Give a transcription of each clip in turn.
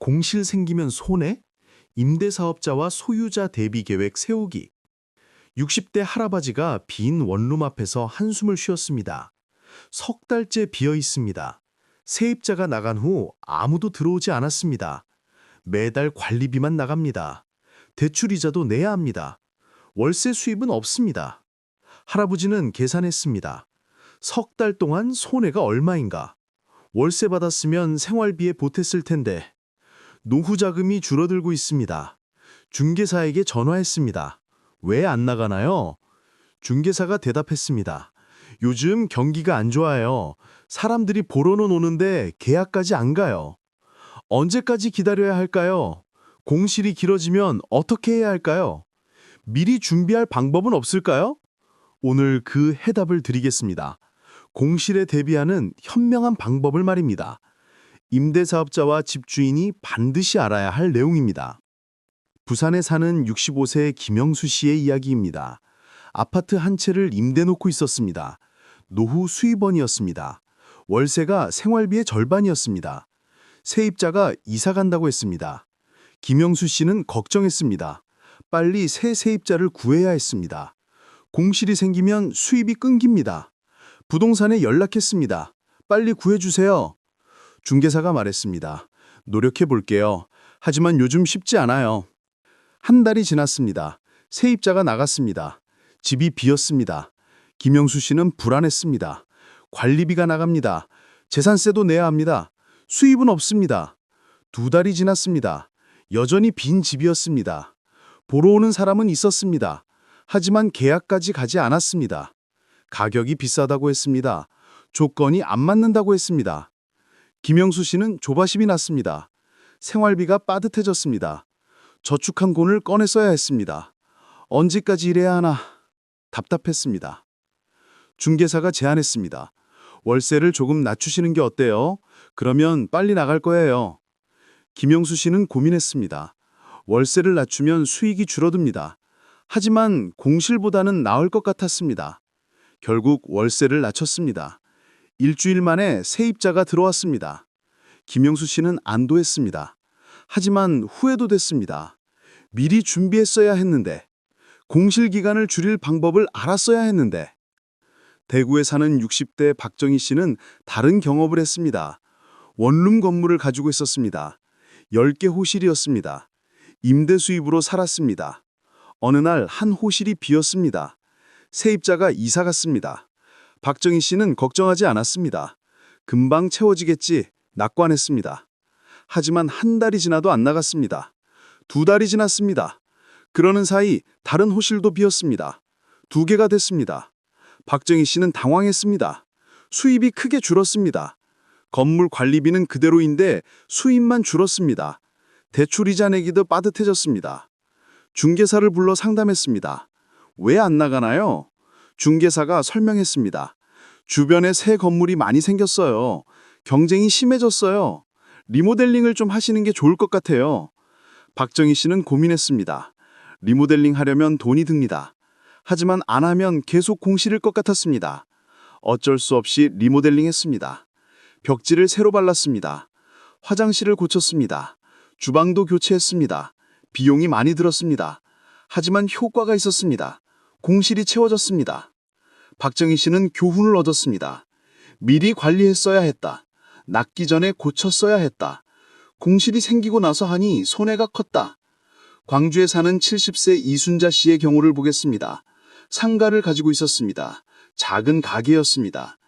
공실 생기면 손해? 임대사업자와 소유자 대비 계획 세우기. 60대 할아버지가 빈 원룸 앞에서 한숨을 쉬었습니다. 석 달째 비어 있습니다. 세입자가 나간 후 아무도 들어오지 않았습니다. 매달 관리비만 나갑니다. 대출 이자도 내야 합니다. 월세 수입은 없습니다. 할아버지는 계산했습니다. 석 달 동안 손해가 얼마인가? 월세 받았으면 생활비에 보탰을 텐데. 노후 자금이 줄어들고 있습니다. 중개사에게 전화했습니다. 왜 안 나가나요? 중개사가 대답했습니다. 요즘 경기가 안 좋아요. 사람들이 보러는 오는데 계약까지 안 가요. 언제까지 기다려야 할까요? 공실이 길어지면 어떻게 해야 할까요? 미리 준비할 방법은 없을까요? 오늘 그 해답을 드리겠습니다. 공실에 대비하는 현명한 방법을 말입니다. 임대사업자와 집주인이 반드시 알아야 할 내용입니다. 부산에 사는 65세 김영수 씨의 이야기입니다. 아파트 한 채를 임대 놓고 있었습니다. 노후 수입원이었습니다. 월세가 생활비의 절반이었습니다. 세입자가 이사 간다고 했습니다. 김영수 씨는 걱정했습니다. 빨리 새 세입자를 구해야 했습니다. 공실이 생기면 수입이 끊깁니다. 부동산에 연락했습니다. 빨리 구해주세요. 중개사가 말했습니다. 노력해 볼게요. 하지만 요즘 쉽지 않아요. 한 달이 지났습니다. 세입자가 나갔습니다. 집이 비었습니다. 김영수 씨는 불안했습니다. 관리비가 나갑니다. 재산세도 내야 합니다. 수입은 없습니다. 두 달이 지났습니다. 여전히 빈 집이었습니다. 보러 오는 사람은 있었습니다. 하지만 계약까지 가지 않았습니다. 가격이 비싸다고 했습니다. 조건이 안 맞는다고 했습니다. 김영수 씨는 조바심이 났습니다. 생활비가 빠듯해졌습니다. 저축한 돈을 꺼내 써야 했습니다. 언제까지 일해야 하나 답답했습니다. 중개사가 제안했습니다. 월세를 조금 낮추시는 게 어때요? 그러면 빨리 나갈 거예요. 김영수 씨는 고민했습니다. 월세를 낮추면 수익이 줄어듭니다. 하지만 공실보다는 나을 것 같았습니다. 결국 월세를 낮췄습니다. 일주일 만에 세입자가 들어왔습니다. 김영수 씨는 안도했습니다. 하지만 후회도 됐습니다. 미리 준비했어야 했는데, 공실 기간을 줄일 방법을 알았어야 했는데. 대구에 사는 60대 박정희 씨는 다른 경험을 했습니다. 원룸 건물을 가지고 있었습니다. 10개 호실이었습니다. 임대 수입으로 살았습니다. 어느 날 한 호실이 비었습니다. 세입자가 이사 갔습니다. 박정희 씨는 걱정하지 않았습니다. 금방 채워지겠지 낙관했습니다. 하지만 한 달이 지나도 안 나갔습니다. 두 달이 지났습니다. 그러는 사이 다른 호실도 비었습니다. 2개가 됐습니다. 박정희 씨는 당황했습니다. 수입이 크게 줄었습니다. 건물 관리비는 그대로인데 수입만 줄었습니다. 대출 이자 내기도 빠듯해졌습니다. 중개사를 불러 상담했습니다. 왜 안 나가나요? 중개사가 설명했습니다. 주변에 새 건물이 많이 생겼어요. 경쟁이 심해졌어요. 리모델링을 좀 하시는 게 좋을 것 같아요. 박정희 씨는 고민했습니다. 리모델링 하려면 돈이 듭니다. 하지만 안 하면 계속 공실일 것 같았습니다. 어쩔 수 없이 리모델링 했습니다. 벽지를 새로 발랐습니다. 화장실을 고쳤습니다. 주방도 교체했습니다. 비용이 많이 들었습니다. 하지만 효과가 있었습니다. 공실이 채워졌습니다. 박정희 씨는 교훈을 얻었습니다. 미리 관리했어야 했다. 낫기 전에 고쳤어야 했다. 공실이 생기고 나서 하니 손해가 컸다. 광주에 사는 70세 이순자 씨의 경우를 보겠습니다. 상가를 가지고 있었습니다. 작은 가게였습니다.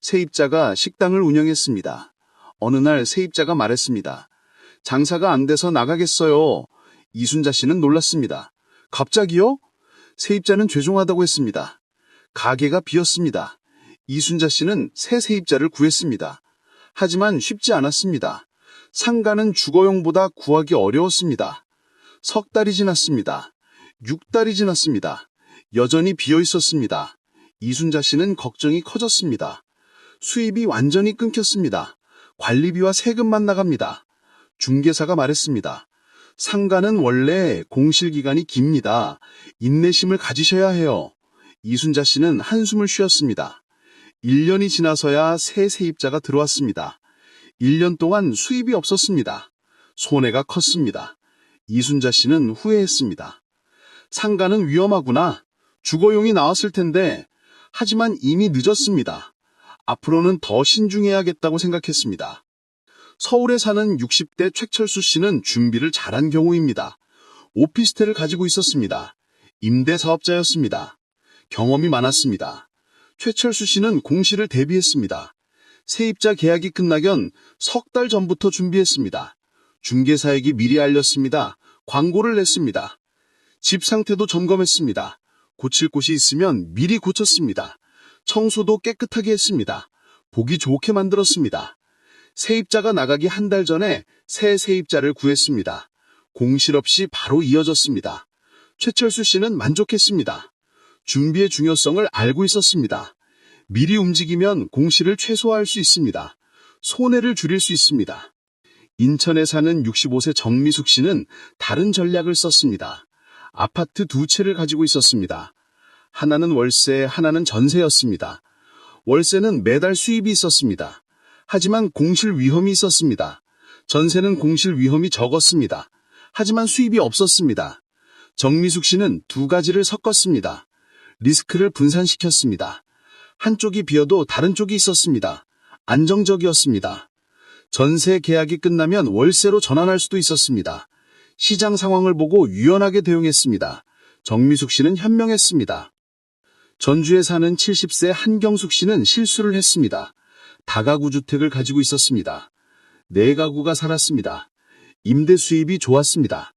세입자가 식당을 운영했습니다. 어느 날 세입자가 말했습니다. 장사가 안 돼서 나가겠어요. 이순자 씨는 놀랐습니다. 갑자기요? 세입자는 죄송하다고 했습니다. 가게가 비었습니다. 이순자 씨는 새 세입자를 구했습니다. 하지만 쉽지 않았습니다. 상가는 주거용보다 구하기 어려웠습니다. 석 달이 지났습니다. 6달이 지났습니다. 여전히 비어 있었습니다. 이순자 씨는 걱정이 커졌습니다. 수입이 완전히 끊겼습니다. 관리비와 세금만 나갑니다. 중개사가 말했습니다. 상가는 원래 공실기간이 깁니다. 인내심을 가지셔야 해요. 이순자 씨는 한숨을 쉬었습니다. 1년이 지나서야 새 세입자가 들어왔습니다. 1년 동안 수입이 없었습니다. 손해가 컸습니다. 이순자 씨는 후회했습니다. 상가는 위험하구나. 주거용이 나왔을 텐데. 하지만 이미 늦었습니다. 앞으로는 더 신중해야겠다고 생각했습니다. 서울에 사는 60대 최철수 씨는 준비를 잘한 경우입니다. 오피스텔을 가지고 있었습니다. 임대사업자였습니다. 경험이 많았습니다. 최철수 씨는 공시를 대비했습니다. 세입자 계약이 끝나견 석 달 전부터 준비했습니다. 중개사에게 미리 알렸습니다. 광고를 냈습니다. 집 상태도 점검했습니다. 고칠 곳이 있으면 미리 고쳤습니다. 청소도 깨끗하게 했습니다. 보기 좋게 만들었습니다. 세입자가 나가기 한 달 전에 새 세입자를 구했습니다. 공실 없이 바로 이어졌습니다. 최철수 씨는 만족했습니다. 준비의 중요성을 알고 있었습니다. 미리 움직이면 공실을 최소화할 수 있습니다. 손해를 줄일 수 있습니다. 인천에 사는 65세 정미숙 씨는 다른 전략을 썼습니다. 아파트 두 채를 가지고 있었습니다. 하나는 월세, 하나는 전세였습니다. 월세는 매달 수입이 있었습니다. 하지만 공실 위험이 있었습니다. 전세는 공실 위험이 적었습니다. 하지만 수입이 없었습니다. 정미숙 씨는 두 가지를 섞었습니다. 리스크를 분산시켰습니다. 한쪽이 비어도 다른 쪽이 있었습니다. 안정적이었습니다. 전세 계약이 끝나면 월세로 전환할 수도 있었습니다. 시장 상황을 보고 유연하게 대응했습니다. 정미숙 씨는 현명했습니다. 전주에 사는 70세 한경숙 씨는 실수를 했습니다. 다가구 주택을 가지고 있었습니다. 네 가구가 살았습니다. 임대 수입이 좋았습니다.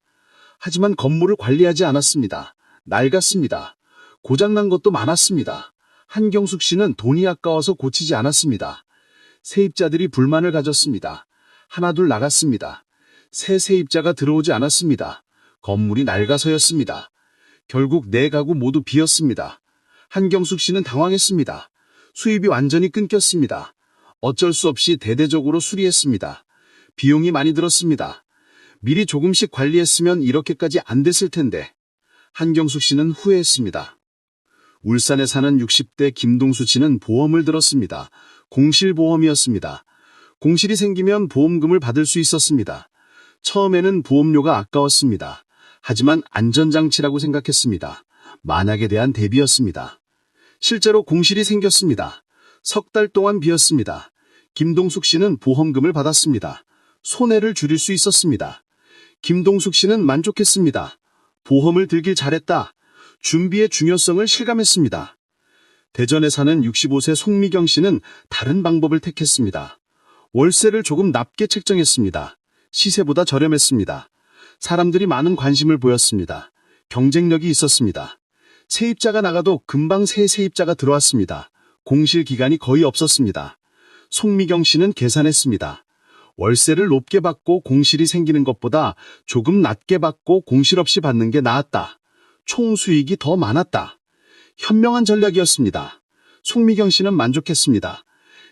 하지만 건물을 관리하지 않았습니다. 낡았습니다. 고장난 것도 많았습니다. 한경숙 씨는 돈이 아까워서 고치지 않았습니다. 세입자들이 불만을 가졌습니다. 하나둘 나갔습니다. 새 세입자가 들어오지 않았습니다. 건물이 낡아서였습니다. 결국 네 가구 모두 비었습니다. 한경숙 씨는 당황했습니다. 수입이 완전히 끊겼습니다. 어쩔 수 없이 대대적으로 수리했습니다. 비용이 많이 들었습니다. 미리 조금씩 관리했으면 이렇게까지 안 됐을 텐데. 한경숙 씨는 후회했습니다. 울산에 사는 60대 김동수 씨는 보험을 들었습니다. 공실보험이었습니다. 공실이 생기면 보험금을 받을 수 있었습니다. 처음에는 보험료가 아까웠습니다. 하지만 안전장치라고 생각했습니다. 만약에 대한 대비였습니다. 실제로 공실이 생겼습니다. 석 달 동안 비었습니다. 김동숙 씨는 보험금을 받았습니다. 손해를 줄일 수 있었습니다. 김동숙 씨는 만족했습니다. 보험을 들길 잘했다. 준비의 중요성을 실감했습니다. 대전에 사는 65세 송미경 씨는 다른 방법을 택했습니다. 월세를 조금 낮게 책정했습니다. 시세보다 저렴했습니다. 사람들이 많은 관심을 보였습니다. 경쟁력이 있었습니다. 세입자가 나가도 금방 새 세입자가 들어왔습니다. 공실 기간이 거의 없었습니다. 송미경 씨는 계산했습니다. 월세를 높게 받고 공실이 생기는 것보다 조금 낮게 받고 공실 없이 받는 게 나았다. 총 수익이 더 많았다. 현명한 전략이었습니다. 송미경 씨는 만족했습니다.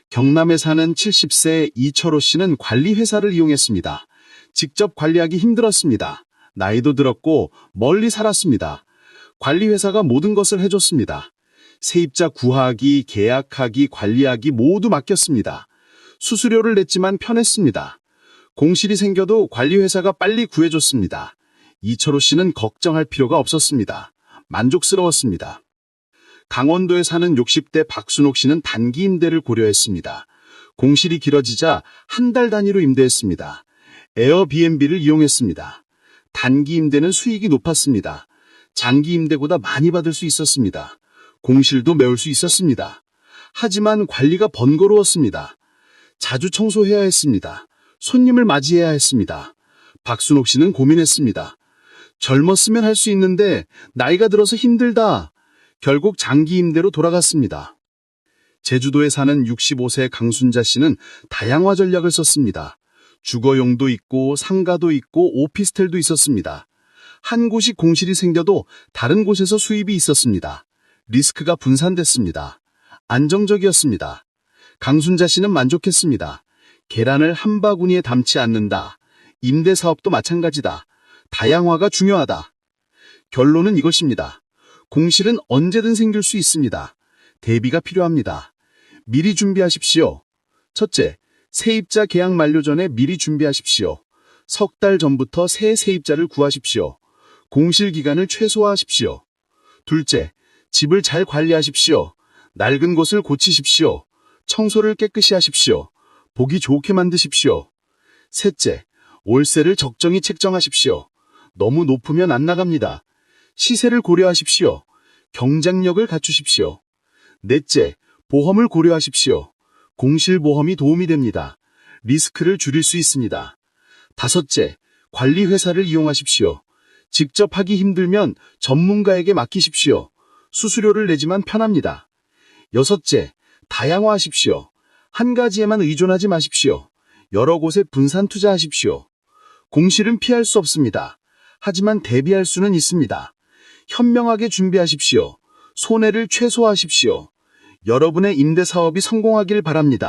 경남에 사는 70세 이철호 씨는 관리회사를 이용했습니다. 직접 관리하기 힘들었습니다. 나이도 들었고 멀리 살았습니다. 관리회사가 모든 것을 해줬습니다. 세입자 구하기, 계약하기, 관리하기 모두 맡겼습니다. 수수료를 냈지만 편했습니다. 공실이 생겨도 관리회사가 빨리 구해줬습니다. 이철호 씨는 걱정할 필요가 없었습니다. 만족스러웠습니다. 강원도에 사는 60대 박순옥 씨는 단기 임대를 고려했습니다. 공실이 길어지자 한 달 단위로 임대했습니다. 에어비앤비를 이용했습니다. 단기 임대는 수익이 높았습니다. 장기 임대보다 많이 받을 수 있었습니다. 공실도 메울 수 있었습니다. 하지만 관리가 번거로웠습니다. 자주 청소해야 했습니다. 손님을 맞이해야 했습니다. 박순옥 씨는 고민했습니다. 젊었으면 할 수 있는데 나이가 들어서 힘들다. 결국 장기 임대로 돌아갔습니다. 제주도에 사는 65세 강순자 씨는 다양화 전략을 썼습니다. 주거용도 있고 상가도 있고 오피스텔도 있었습니다. 한 곳이 공실이 생겨도 다른 곳에서 수입이 있었습니다. 리스크가 분산됐습니다. 안정적이었습니다. 강순자 씨는 만족했습니다. 계란을 한 바구니에 담지 않는다. 임대사업도 마찬가지다. 다양화가 중요하다. 결론은 이것입니다. 공실은 언제든 생길 수 있습니다. 대비가 필요합니다. 미리 준비하십시오. 첫째, 세입자 계약 만료 전에 미리 준비하십시오. 석 달 전부터 새 세입자를 구하십시오. 공실 기간을 최소화하십시오. 둘째, 집을 잘 관리하십시오. 낡은 곳을 고치십시오. 청소를 깨끗이 하십시오. 보기 좋게 만드십시오. 셋째, 월세를 적정히 책정하십시오. 너무 높으면 안 나갑니다. 시세를 고려하십시오. 경쟁력을 갖추십시오. 넷째, 보험을 고려하십시오. 공실보험이 도움이 됩니다. 리스크를 줄일 수 있습니다. 다섯째, 관리회사를 이용하십시오. 직접 하기 힘들면 전문가에게 맡기십시오. 수수료를 내지만 편합니다. 여섯째, 다양화하십시오. 한 가지에만 의존하지 마십시오. 여러 곳에 분산 투자하십시오. 공실은 피할 수 없습니다. 하지만 대비할 수는 있습니다. 현명하게 준비하십시오. 손해를 최소화하십시오. 여러분의 임대 사업이 성공하길 바랍니다.